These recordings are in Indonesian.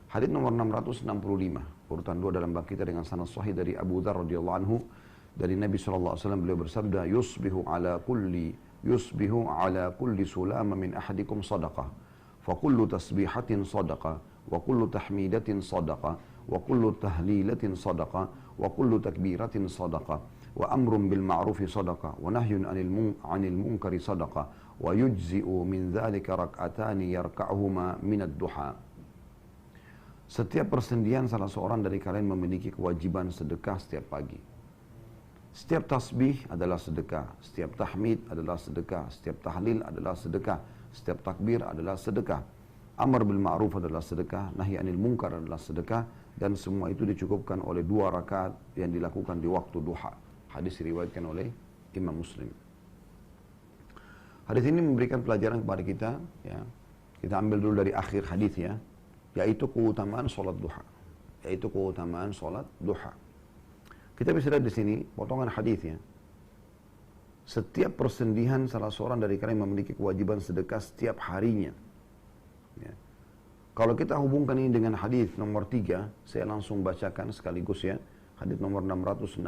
Hadits nomor 665, urutan 2 dalam bab kita dengan sanad sahih dari Abu Dzar radhiyallahu anhu dari Nabi sallallahu alaihi wasallam, beliau bersabda, yusbihu ala kulli sulama min ahadikum sadaqah, fa kullu tasbihatin sadaqah, wa kullu tahmidatin sadaqah, wa kullu tahlilatin sadaqah, wa kullu takbiratin sadaqah, wa amrun bil ma'rufi sadaqah, wa nahyun 'anil munkari sadaqah, wa yujzi'u min dzalika rak'atani yarka'uhuma min ad-duha. Setiap persendian salah seorang dari kalian memiliki kewajiban sedekah setiap pagi. Setiap tasbih adalah sedekah, setiap tahmid adalah sedekah, setiap tahlil adalah sedekah, setiap takbir adalah sedekah. Amar bil ma'ruf adalah sedekah, nahi anil munkar adalah sedekah, dan semua itu dicukupkan oleh 2 rakaat yang dilakukan di waktu duha. Hadis diriwayatkan oleh Imam Muslim. Hadis ini memberikan pelajaran kepada kita, ya. Kita ambil dulu dari akhir hadis, ya, yaitu keutamaan sholat duha. Yaitu keutamaan sholat duha. Kita bisa lihat di sini potongan hadisnya. Setiap persendihan salah seorang dari kalian memiliki kewajiban sedekah setiap harinya. Ya. Kalau kita hubungkan ini dengan hadis nomor 3, saya langsung bacakan sekaligus, ya. Hadis nomor 666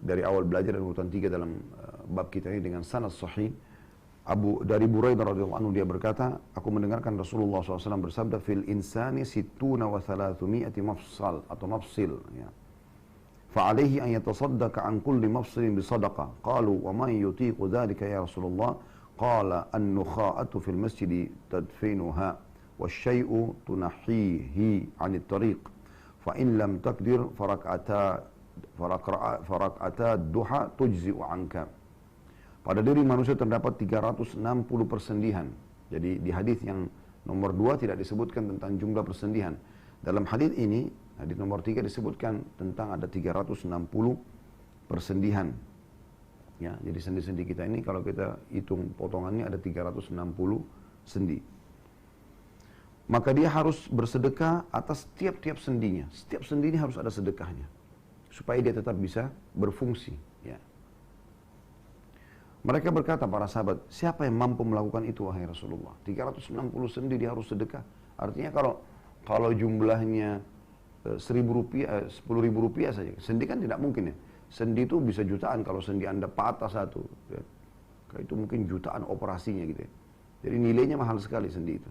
dari awal belajar dari urutan 3 dalam bab kita ini dengan sanad sahih. Dari Buraidah radhiyallahu anhu, dia berkata, aku mendengarkan Rasulullah SAW bersabda, fil insani sittuna wa thalathumiyati mafsal atau mafsil, ya. Fa'alaihi an yatasaddaqa an kulli mafsilin bisadaqah. Qalu wa man yutiqu dhalika ya Rasulullah? Qala an-nukha'atu fil masjidi tadfinuha wa syai'u tunahihi 'anit tariq. Fa in lam takdir farak'ata duha tujzi'u anka. Pada diri manusia terdapat 360 persendihan. Jadi di hadis yang nomor 2 tidak disebutkan tentang jumlah persendihan. Dalam hadis ini, hadis nomor 3 disebutkan tentang ada 360 persendihan. Ya, jadi sendi-sendi kita ini kalau kita hitung potongannya ada 360 sendi. Maka dia harus bersedekah atas tiap-tiap sendinya. Setiap sendi ini harus ada sedekahnya supaya dia tetap bisa berfungsi, ya. Mereka berkata, para sahabat, siapa yang mampu melakukan itu wahai Rasulullah? 360 sendi dia harus sedekah. Artinya kalau jumlahnya 1.000 rupiah, 10.000 rupiah saja, sendi kan tidak mungkin, ya. Sendi itu bisa jutaan kalau sendi Anda patah satu, ya. Itu mungkin jutaan operasinya gitu, ya. Jadi nilainya mahal sekali sendi itu.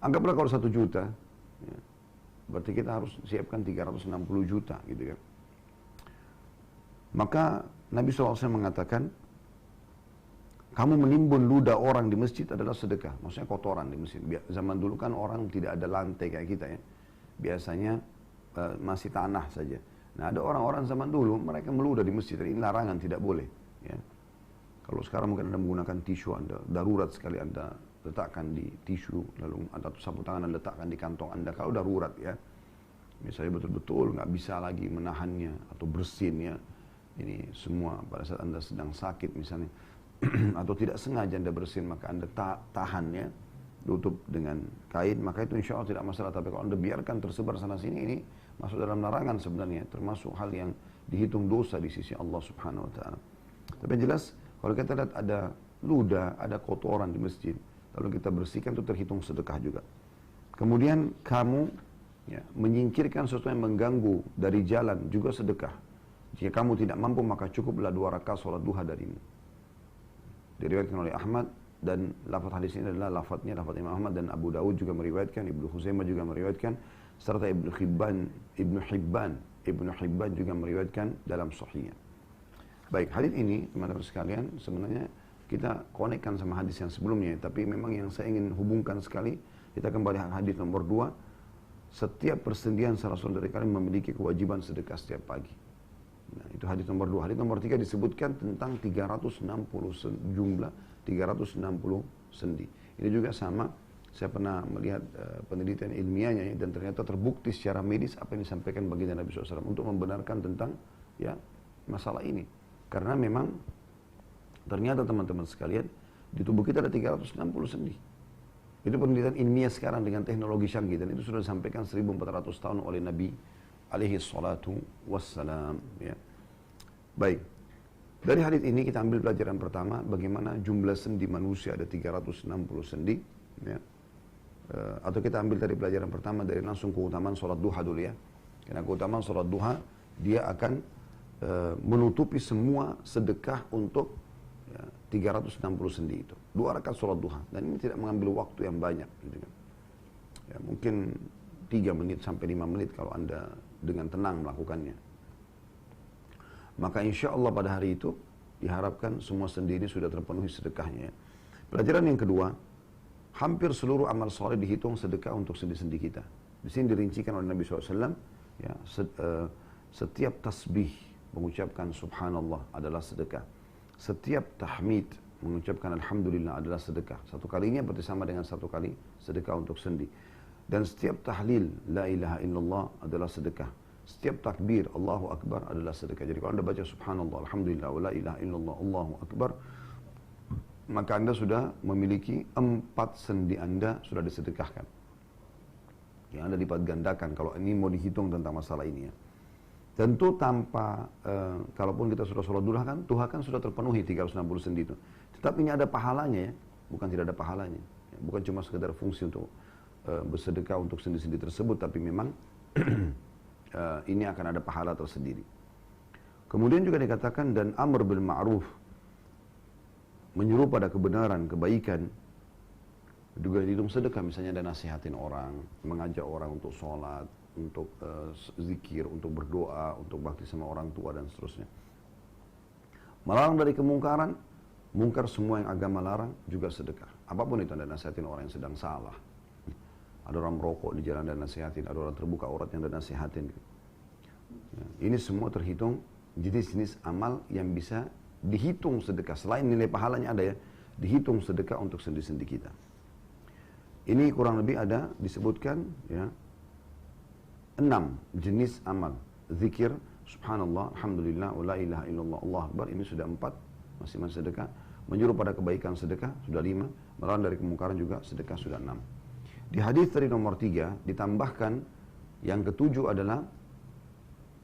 Anggaplah kalau 1 juta, ya, berarti kita harus siapkan 360 juta gitu kan. Maka Nabi SAW mengatakan, kamu menimbun ludah orang di masjid adalah sedekah. Maksudnya kotoran di masjid. Zaman dulu kan orang tidak ada lantai kayak kita, ya. Biasanya masih tanah saja. Nah, ada orang-orang zaman dulu mereka meludah di masjid. Ini larangan, tidak boleh, ya. Kalau sekarang mungkin Anda menggunakan tisu, Anda darurat sekali Anda letakkan di tisu, lalu atau sapu tangan Anda letakkan di kantong Anda kalau darurat, ya. Misalnya betul-betul nggak bisa lagi menahannya atau bersin, ya. Ini semua pada saat Anda sedang sakit misalnya, atau tidak sengaja Anda bersin, maka Anda tahannya, tutup dengan kain, maka itu insya Allah tidak masalah. Tapi kalau Anda biarkan tersebar sana sini, ini masuk dalam larangan sebenarnya, termasuk hal yang dihitung dosa di sisi Allah Subhanahu Wa Taala. Tapi yang jelas, kalau kita lihat ada ludah, ada kotoran di masjid, lalu kita bersihkan, itu terhitung sedekah juga. Kemudian kamu, ya, menyingkirkan sesuatu yang mengganggu dari jalan juga sedekah. Jika kamu tidak mampu, maka cukuplah 2 rakaat sholat duha darimu. Diriwayatkan oleh Ahmad, dan lafaz hadis ini adalah lafaz Imam Ahmad, dan Abu Dawud juga meriwayatkan, Ibnu Khuzaimah juga meriwayatkan, serta Ibnu Hibban juga meriwayatkan dalam sahihnya. Baik, hadis ini teman-teman sekalian sebenarnya kita konekkan sama hadis yang sebelumnya, tapi memang yang saya ingin hubungkan sekali, kita kembali hadis nomor 2, setiap persendian salah seorang dari kalian memiliki kewajiban sedekah setiap pagi. Nah, itu hadis nomor 2. Hadis nomor 3 disebutkan tentang 360 jumlah 360 sendi. Ini juga sama, saya pernah melihat penelitian ilmiahnya, ya, dan ternyata terbukti secara medis apa yang disampaikan baginda Nabi SAW untuk membenarkan tentang, ya, masalah ini. Karena memang ternyata teman-teman sekalian, di tubuh kita ada 360 sendi. Itu penelitian ilmiah sekarang dengan teknologi canggih, dan itu sudah disampaikan 1400 tahun oleh Nabi alaihi salatu wassalam, ya. Baik, dari hadis ini kita ambil pelajaran pertama, bagaimana jumlah sendi manusia ada 360 sendi, ya. atau kita ambil dari pelajaran pertama dari langsung keutamaan sholat duha dulu ya. Karena keutamaan sholat duha, dia akan menutupi semua sedekah untuk 360 sendi itu. 2 rakaat sholat duha. Dan ini tidak mengambil waktu yang banyak. Gitu kan. Ya, mungkin 3 menit sampai 5 menit kalau Anda dengan tenang melakukannya. Maka insya Allah pada hari itu diharapkan semua sendi ini sudah terpenuhi sedekahnya. Ya. Pelajaran yang kedua, hampir seluruh amal soleh dihitung sedekah untuk sendi-sendi kita. Di sini dirincikan oleh Nabi SAW, ya, setiap tasbih mengucapkan subhanallah adalah sedekah. Setiap tahmid mengucapkan alhamdulillah adalah sedekah. Satu kalinya berarti sama dengan satu kali sedekah untuk sendi. Dan setiap tahlil la ilaha illallah adalah sedekah. Setiap takbir Allahu Akbar adalah sedekah. Jadi kalau Anda baca subhanallah, alhamdulillah, wa la ilaha illallah, Allahu Akbar, maka Anda sudah memiliki 4 sendi Anda sudah disedekahkan. Yang Anda lipat gandakan kalau ini mau dihitung tentang masalah ini ya. Tentu tanpa, kalaupun kita sudah sholat duha kan sudah terpenuhi 360 sendi itu. Tetapi ini ada pahalanya ya, bukan tidak ada pahalanya. Ya, bukan cuma sekedar fungsi untuk bersedekah untuk sendi-sendi tersebut, tapi memang ini akan ada pahala tersendiri. Kemudian juga dikatakan dan amr bil ma'ruf, menyuruh pada kebenaran, kebaikan, juga dihitung sedekah. Misalnya ada nasihatin orang, mengajak orang untuk sholat, untuk zikir, untuk berdoa, untuk bakti sama orang tua dan seterusnya. Melarang dari kemungkaran, mungkar semua yang agama larang juga sedekah. Apapun itu, Anda nasihatin orang yang sedang salah. Ada orang merokok di jalan dan nasihatin, ada orang terbuka aurat yang Anda nasihatin. Ini semua terhitung jenis-jenis amal yang bisa dihitung sedekah. Selain nilai pahalanya ada ya, dihitung sedekah untuk sendi-sendi kita. Ini kurang lebih ada disebutkan ya 6 jenis amal. Zikir, subhanallah, alhamdulillah, wa la ilaha illallah, Allah akbar, ini sudah 4 masing-masing sedekah. Menyuruh pada kebaikan sedekah sudah 5, melarang dari kemungkaran juga sedekah sudah 6. Di hadis tadi nomor 3 ditambahkan yang ketujuh adalah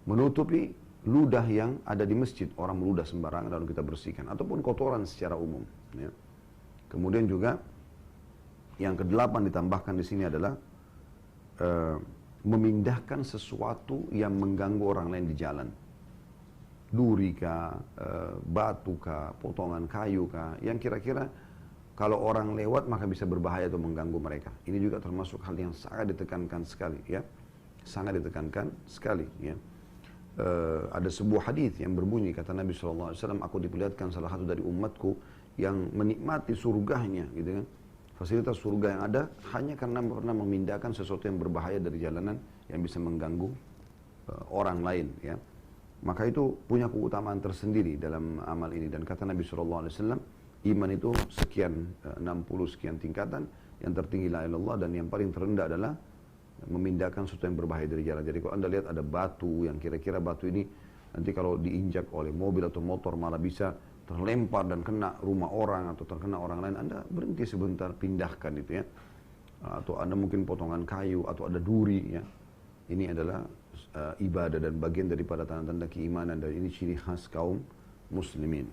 menutupi ludah yang ada di masjid, orang meludah sembarangan lalu kita bersihkan, ataupun kotoran secara umum. Ya. Kemudian juga yang ke-8 ditambahkan di sini adalah memindahkan sesuatu yang mengganggu orang lain di jalan. Duri kah, batu kah, potongan kayu kah, yang kira-kira kalau orang lewat maka bisa berbahaya atau mengganggu mereka. Ini juga termasuk hal yang sangat ditekankan sekali, ya, sangat ditekankan sekali. Ya. Ada sebuah hadis yang berbunyi kata Nabi SAW, aku diperlihatkan salah satu dari umatku yang menikmati surganya, gitu kan, fasilitas surga yang ada hanya karena pernah memindahkan sesuatu yang berbahaya dari jalanan yang bisa mengganggu orang lain, ya. Maka itu punya keutamaan tersendiri dalam amal ini. Dan kata Nabi SAW, iman itu sekian 60 sekian tingkatan, yang tertinggi la ilaha illallah dan yang paling terendah adalah memindahkan sesuatu yang berbahaya dari jalan. Jadi kalau Anda lihat ada batu yang kira-kira batu ini nanti kalau diinjak oleh mobil atau motor malah bisa terlempar dan kena rumah orang atau terkena orang lain, Anda berhenti sebentar, pindahkan itu ya. Atau Anda mungkin potongan kayu atau ada duri ya. Ini adalah ibadah dan bagian daripada tanda-tanda keimanan, dan ini ciri khas kaum muslimin.